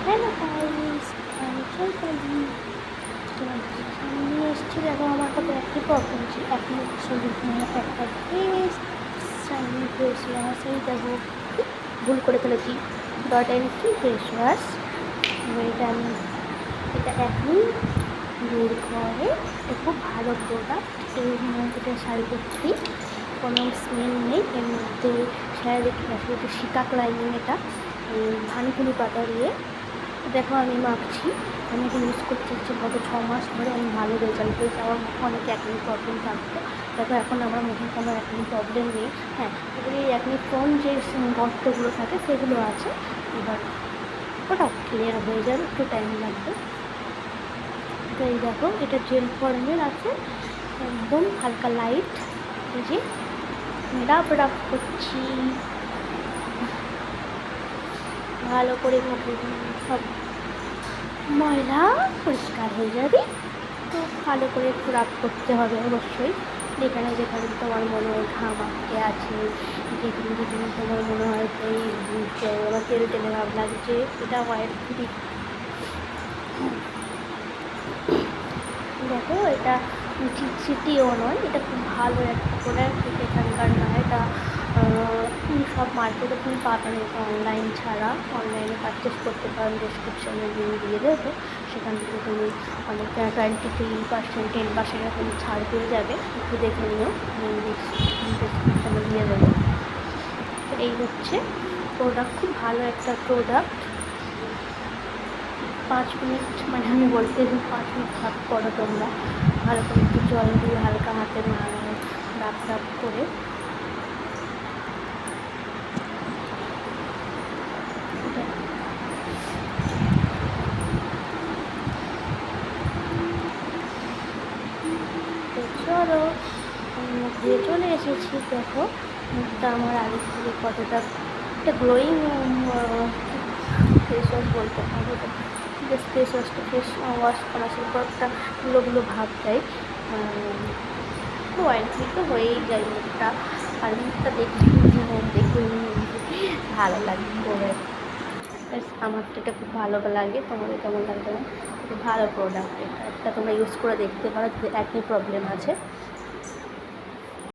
Hello guys, আমি চৈতালি। আমি নিয়ে এসেছি, দেখো আমার কত একই প্রবলেম ছিল। এখন একটা ফেস শাইনি ফেস ওয়াশ, এই দেখো ভুল করে ফেলেছি। ডট অ্যান্ড কি ফেস ওয়াশ, এটা এখনই দূর করে। এটা খুব ভালো প্রোডাক্ট। এটা শারীরিক কোনো স্মেল নেই এর মধ্যে। শারীরিক অ্যাসিড শিকা ক্লাইমিং, এটা ধানকুনি পাতা দিয়ে। দেখো আমি মাখছি, আমি এটা ইউজ করতে হচ্ছে গত 6 মাস ধরে। আমি ভালো রেজাল্ট পেয়েছি। আমার মুখে অনেক একনি প্রবলেম থাকতো, দেখো এখন আমার মুখে কোনো একনি প্রবলেম নেই। হ্যাঁ, এবার এই একনি ফোন যে গর্তগুলো থাকে সেগুলো আছে, এবার ওটা ক্লিয়ার হয়ে যাবে, একটু টাইম লাগবে। তো এই দেখো এটা জেল ফর্মের আছে, একদম হালকা লাইট। এই যে রাব রাব করছি ভালো করে, মুখে সব ময়লা পরিষ্কার হয়ে যাবে। তো ভালো করে একটু রাব করতে হবে অবশ্যই। যেখানে যেখানে তোমার মনে হয় ঘাম আটকে আছে, যেখানে যেখানে তোমার মনে হয় এই আমার তেল তেলে ভাব লাগছে, এটা অয়েল ফ্রি। দেখো এটা চিটচিটিও নয়, এটা খুব ভালো একটা প্রোডাক্ট। এখানকার না, এটা সব মার্কেটে তুমি পাবে না, এটা অনলাইন ছাড়া। অনলাইনে পারচেস করতে পারো, ডেসক্রিপশানে লিঙ্ক দিয়ে দেবো। সেখান থেকে তুমি অনেক 23%, 10% এরকম ছাড় পেয়ে যাবে। একটু দেখে নিও, ডেসক্রিপশানে দিয়ে দেবো। এই হচ্ছে প্রোডাক্ট, খুব ভালো একটা প্রোডাক্ট। 5 মিনিট, মানে আমি বলতে 5 মিনিট ভাগ করো তোমরা। ভালো করে একটু জল দিয়ে হালকা হাতে রাব রাব করে চলো মুখ দিয়ে চলে এসেছি। দেখো মুখটা আমার আগের থেকে কতটা একটা গ্লোয়িং ফেস ওয়াশ বলতে হবে। যে ফেস ওয়াশটা ফেস ওয়াশ করা সেই পর একটা গুলো ভাব দেয়। অয়েল ফ্রি তো হয়েই যায় মুখটা, আর মুখটা দেখে ভালো লাগে করে। আমার তো এটা খুব ভালো লাগে, তোমাদের কেমন লাগবে না? খুব ভালো প্রোডাক্ট, এটা তোমরা ইউজ করে দেখতে পারো যদি একই প্রবলেম আছে।